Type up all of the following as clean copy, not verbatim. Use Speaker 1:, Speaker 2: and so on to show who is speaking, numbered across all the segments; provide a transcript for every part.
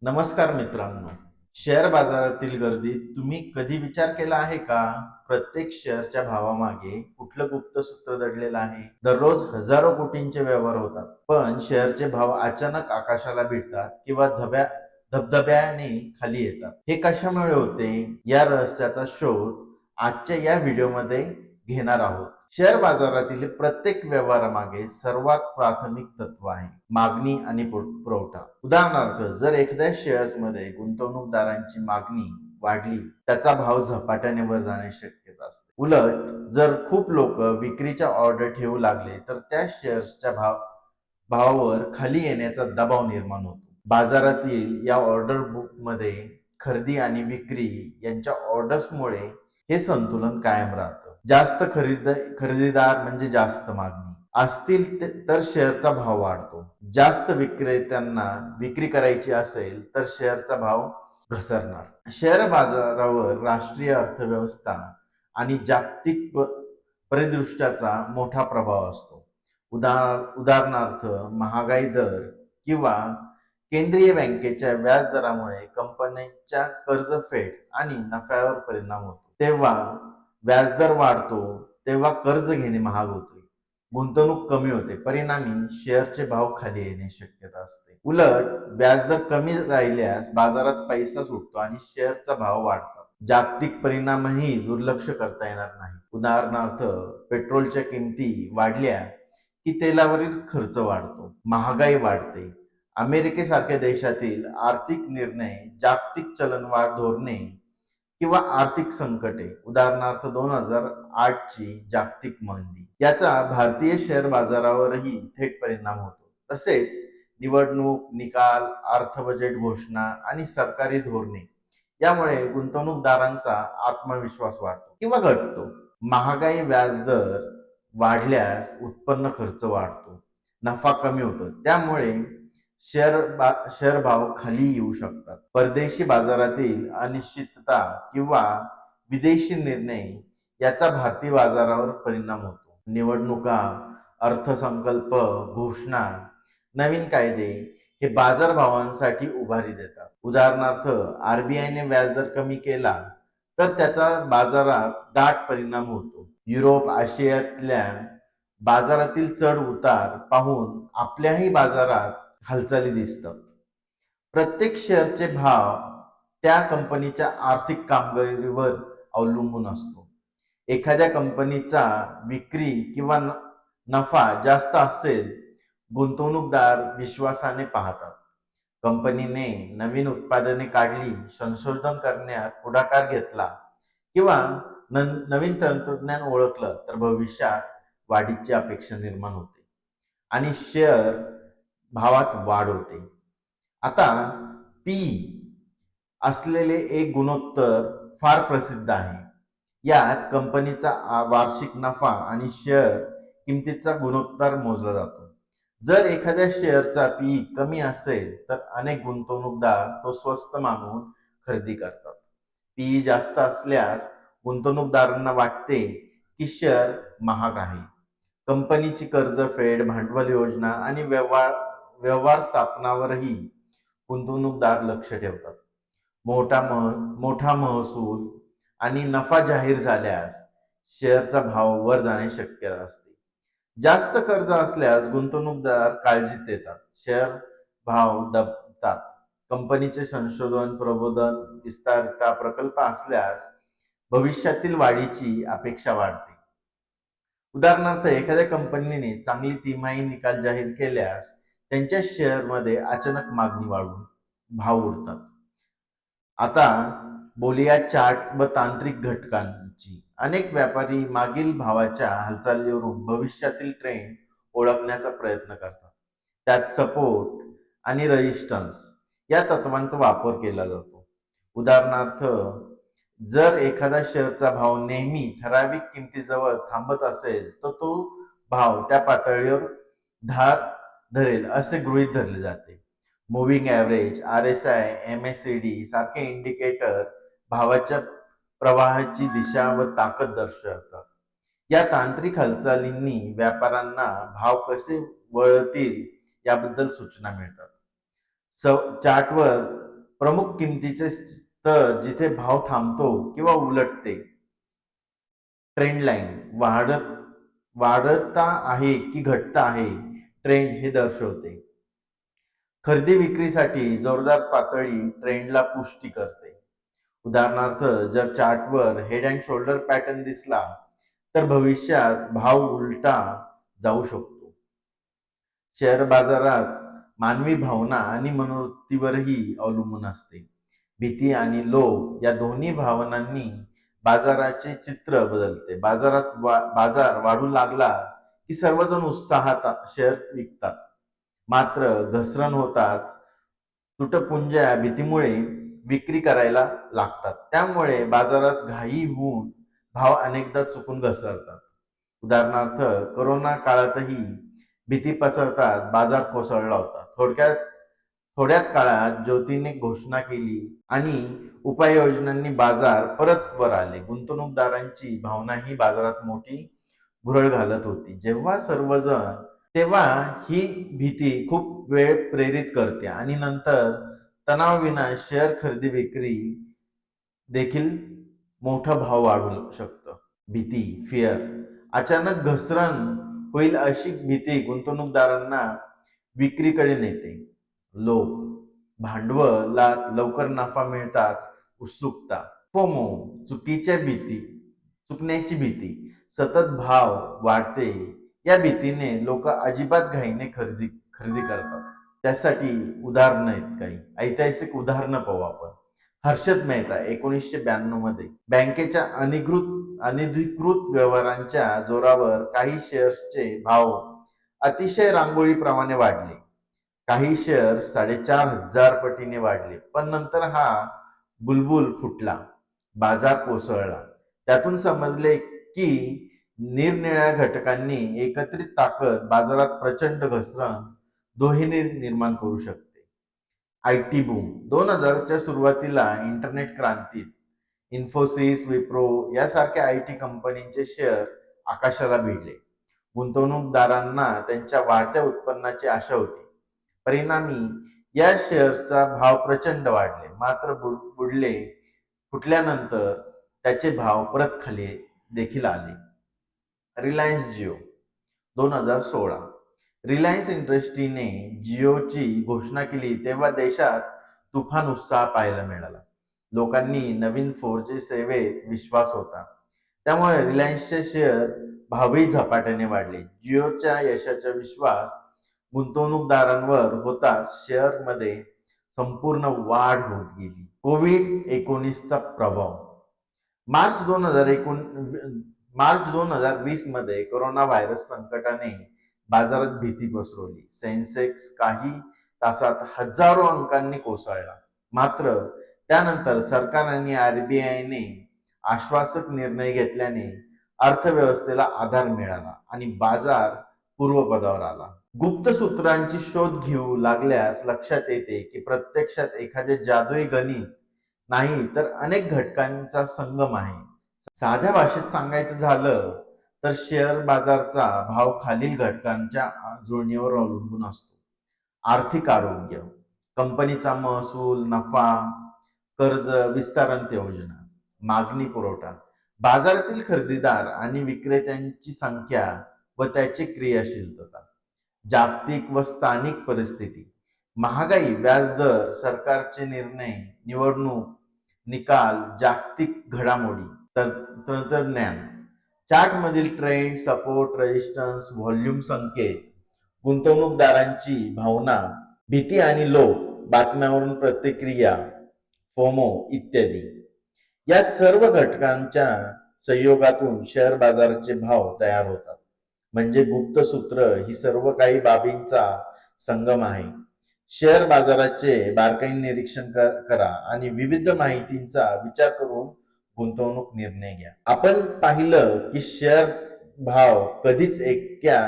Speaker 1: नमस्कार मित्रांनो. शेअर बाजारातील गर्दी तुम्ही कधी विचार केला आहे का? प्रत्येक शेअरच्या भावामागे कुठलं गुप्त सूत्र दडलेलं आहे? दररोज हजारो कोटींचे व्यवहार होतात, पण शेअरचे भाव अचानक आकाशाला भिडतात किंवा धबधब्याने खाली येतात. हे कशामुळे होते? या रहस्याचा शोध आजच्या या व्हिडिओमध्ये घेणार आहोत. शेअर बाजारातील प्रत्येक व्यवहारामागे सर्वात प्राथमिक तत्व आहे मागणी आणि पुरवठा. उदाहरणार्थ, जर एखाद्या शेअर्समध्ये गुंतवणूकदारांची मागणी वाढली, त्याचा भाव झपाट्याने वर जाण्याची शक्यता असते. उलट जर खूप लोक विक्रीच्या ऑर्डर ठेवू लागले तर त्या शेअर्सच्या भावावर खाली येण्याचा दबाव निर्माण होतो. बाजारातील या ऑर्डर बुक मध्ये खरेदी आणि विक्री यांच्या ऑर्डर्समुळे हे संतुलन कायम राहतं. जास्त खरेदीदार म्हणजे जास्त मागणी असतील तर शेअरचा भाव वाढतो. जास्त विक्रेत्यांना विक्री करायची असेल तर शेअरचा भाव घसरणार. शेअर बाजारावर राष्ट्रीय अर्थव्यवस्था आणि जागतिक परिदृष्ट्याचा मोठा प्रभाव असतो. उदाहरणार्थ, महागाई दर किंवा केंद्रीय बँकेच्या व्याज दरामुळे कंपन्यांच्या कर्जफेड आणि नफ्यावर परिणाम होतो. तेव्हा व्याजदर वाढतो तेव्हा कर्ज घेणे महाग होते, गुंतवणूक कमी होते, परिणामी शेअरचे भाव खाली येण्याची शक्यता असते. उलट व्याजदर कमी राहिल्यास बाजारात पैसा सुटतो आणि शेअरचा भाव वाढतात. जागतिक परिणामही दुर्लक्ष करता येणार नाही. उदाहरणार्थ, पेट्रोलच्या किमती वाढल्या की तेलावरील खर्च वाढतो, महागाई वाढते. अमेरिकेसारख्या देशातील आर्थिक निर्णय, जागतिक चलनवाढ धोरणे किंवा आर्थिक संकटे, उदाहरणार्थ 2008ची जागतिक मंदी, याचा भारतीय शेअर बाजारावरही थेट परिणाम होतो. तसेच निवडणूक निकाल, अर्थ बजेट घोषणा आणि सरकारी धोरणे यामुळे गुंतवणूकदारांचा आत्मविश्वास वाढतो किंवा घटतो. महागाई, व्याजदर वाढल्यास उत्पन्न खर्च वाढतो, नफा कमी होतो, त्यामुळे शेअर भाव खाली येऊ शकतात. परदेशी बाजारातील अनिश्चितता किंवा विदेशी निर्णय याचा भारतीय बाजारावर परिणाम होतो. निवडणुका, अर्थसंकल्प घोषणा, नवीन कायदे हे बाजारभावांसाठी उभारी देतात. उदाहरणार्थ, आरबीआयने व्याजदर कमी केला तर त्याचा बाजारात दाट परिणाम होतो. युरोप, आशियातल्या बाजारातील चढ उतार पाहून आपल्याही बाजारात हालचाली दिसतात. प्रत्येक शेअरचे भाव त्या कंपनीच्या आर्थिक कामगिरीवर अवलंबून असतो. एखाद्या कंपनीचा विक्री किंवा नफा जास्त असेल, गुंतवणूकदार विश्वासाने पाहतात. कंपनीने नवीन उत्पादने काढली, संशोधन करण्यात पुढाकार घेतला किंवा नवीन तंत्रज्ञान ओळखलं तर भविष्यात वाढीची अपेक्षा निर्माण होते आणि शेअर भावात वाढ होते. आता पी असलेले एक गुणोत्तर फार प्रसिद्ध आहे. यात कंपनीचा वार्षिक नफा आणि शेअर किमतीचा गुणोत्तर मोजला जातो. जर एखाद्या शेअरचा पी कमी असेल तर अनेक गुंतवणूकदार तो स्वस्त मानून खरेदी करतात. पी जास्त असल्यास गुंतवणूकदारांना वाटते की शेअर महाग आहे. कंपनीची कर्जफेड, भांडवल योजना आणि व्यवहार स्थापनावरही गुंतवणूकदार लक्ष ठेवतात. मोठा महसूल आणि नफा जाहीर झाल्यास शेअरचा भाव वर जाण्याची शक्यता असते. जास्त कर्ज असल्यास गुंतवणूकदार काळजीत येतात, शेअर भाव दबतात. कंपनीचे संशोधन, प्रबोधन, विस्तारिता प्रकल्प असल्यास भविष्यातील वाढीची अपेक्षा वाढते. उदाहरणार्थ, एखाद्या कंपनीने चांगली तिमाही निकाल जाहीर केल्यास त्यांच्या शेअरमध्ये अचानक मागणी वाढून भाव उडतात. आता बोलूया चार्ट व तांत्रिक घटकांची. अनेक व्यापारी मागील भावाच्या हालचालीवरून भविष्यातील ट्रेंड ओळखण्याचा प्रयत्न करतात. त्यात सपोर्ट आणि रेजिस्टन्स या तत्वांचा वापर केला जातो. उदाहरणार्थ, जर एखादा शेअरचा भाव नेहमी ठराविक किमतीजवळ थांबत असेल तर तो भाव त्या पातळीवर धार धरेल असे गृहीत धरले जाते. मूव्हिंग ॲव्हरेज, RSI, MACD सारखे इंडिकेटर भावाच्या प्रवाहाची दिशा व ताकद दर्शवतात. या तांत्रिक हालचालींनी व्यापाऱ्यांना भाव कसे वळतील याबद्दल सूचना मिळतात. चार्टवर प्रमुख किमतीचे स्तर जिथे भाव थांबतो किंवा उलटते. ट्रेंड लाईन वाढता आहे की घटता आहे, ट्रेंड हे दर्शवते. खरेदी विक्रीसाठी जोरदार पातळी ट्रेंडला पुष्टी करते. उदाहरणार्थ, जर चार्टवर हेड अँड शोल्डर पॅटर्न दिसला तर भविष्यात भाव उलटा जाऊ शकतो. शेअर बाजारात मानवी भावना आणि मनोवृत्तीवरही अवलंबून असते. भीती आणि लोभ या दोन्ही भावनांनी बाजाराचे चित्र बदलते. बाजार वाढू लागला की सर्वजण उत्साहात शेअर विकतात. मात्र घसरण होताच तुटपुंज्या भीतीमुळे विक्री करायला लागतात. त्यामुळे बाजारात घाई होऊन भाव अनेकदा चुकून घसरतात. उदाहरणार्थ, कोरोना काळातही भीती पसरतात बाजार कोसळला होता. थोड्याच काळात ज्योतीने घोषणा केली आणि उपाययोजनांनी बाजार परत वर आले. गुंतवणूकदारांची भावना ही बाजारात मोठी भुरळ घालत होती. तेव्हा ही भीती खूप वेळ प्रेरित करते आणि नंतर तणावाविना शेअर खरेदी विक्री देखील मोठा भाव वाढू शकतं. भीती, फिअर, अचानक घसरण होईल अशी भीती गुंतवणूकदारांना विक्रीकडे नेते. लोभ, भांडवलात लवकर नफा मिळताच उत्सुकता. फोमो, चुकण्याची भीती, सतत भाव वाढते या भीतीने लोक अजिबात घाईने खरेदी करतात. त्यासाठी उदाहरणं आहेत काही. ऐतिहासिक उदाहरणं पाहू आपण. हर्षद मेहता 1992 मध्ये बँकेच्या अनधिकृत व्यवहारांच्या जोरावर काही शेअर्सचे भाव अतिशय रांगोळीप्रमाणे वाढले. काही शेअर 4,500 पटीने वाढले. पण नंतर हा बुलबुल फुटला, बाजार कोसळला. त्यातून समजले की निरनिराळ्या घटकांनी एकत्रित ताकद बाजारात प्रचंड घसरण दोहेने निर्माण करू शकते. आयटी बूम 2000च्या सुरुवातीला इंटरनेट क्रांतीत इन्फोसिस, विप्रो यासारख्या आयटी कंपनीचे शेअर आकाशाला भिडले. गुंतवणूकदारांना त्यांच्या वाढत्या उत्पन्नाची आशा होती. परिणामी या शेअर्सचा भाव प्रचंड वाढले. मात्र फुटल्यानंतर त्याचे भाव परत खाली देखील आले. रिलायन्स जिओ 2016. रिलायन्स इंडस्ट्रीने जिओची घोषणा केली तेव्हा देशात तुफान उत्साह पाहायला मिळाला. लोकांनी नवीन 4G सेवेत विश्वास होता. त्यामुळे रिलायन्सचे शेअर भावही झपाट्याने वाढले. जिओच्या यशाचा विश्वास गुंतवणूकदारांवर होताच शेअरमध्ये संपूर्ण वाढ होत गेली. कोविड-19चा प्रभाव. मार्च 2020 मध्ये कोरोना व्हायरस संकटाने बाजारात भीती पसरवली. सेन्सेक्स काही तासात हजारो अंकांनी कोसळला. मात्र त्यानंतर सरकार आणि आरबीआयने आश्वासक निर्णय घेतल्याने अर्थव्यवस्थेला आधार मिळाला आणि बाजार पूर्वपदावर आला. गुप्त सूत्रांची शोध घेऊ लागल्यास लक्षात येते की प्रत्यक्षात एखादे जादुई गणित नाही तर अनेक घटकांचा संगम आहे. साध्या भाषेत सांगायचं झालं तर शेअर बाजारचा भाव खालील घटकांच्या जुळणीवर अवलंबून असतो. आर्थिक आरोग्य, कंपनीचा महसूल, नफा, कर्ज, विस्तारण योजना, मागणी पुरवठा, बाजारातील खरेदीदार आणि विक्रेत्यांची संख्या व त्याची क्रियाशीलता, जागतिक व स्थानिक परिस्थिती, महागाई, व्याजदर, सरकारचे निर्णय, निवडणूक निकाल, जागतिक घडामोडी, तंत्रज्ञान, चार्ट मधील ट्रेंड, सपोर्ट, रेजिस्टन्स, व्हॉल्यूम संकेत, गुंतवणूकदारांची भावना, भीती आणि लोभ, बातम्यावरून प्रतिक्रिया, फोमो इत्यादी. या सर्व घटकांच्या संयोगातून शेअर बाजाराचे भाव तयार होतात. म्हणजे गुप्त सूत्र ही सर्व काही बाबींचा संगम आहे. शेअर बाजाराचे बारकाईने निरीक्षण करा आणि विविध माहितींचा विचार करून गुंतवणूक निर्णय घ्या. आपण पाहिलं की शेअर भाव कधीच एका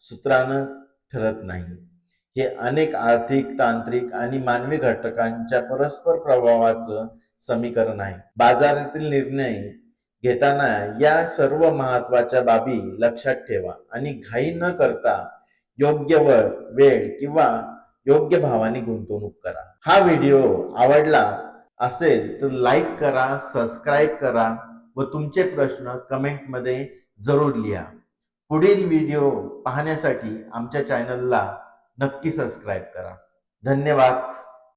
Speaker 1: सूत्रानं ठरत नाही. हे अनेक आर्थिक, तांत्रिक आणि मानवी घटकांच्या परस्पर प्रभावाचं समीकरण आहे. बाजारातील निर्णय घेताना या सर्व महत्वाच्या बाबी लक्षात ठेवा आणि घाई न करता योग्य वेळ किंवा योग्य भावाने गुंतवणूक करा. हा व्हिडिओ आवडला असेल तर लाईक करा, सबस्क्राईब करा व तुमचे प्रश्न कमेंटमध्ये जरूर लिहा. पुढील व्हिडिओ पाहण्यासाठी आमच्या चॅनलला नक्की सबस्क्राईब करा. धन्यवाद.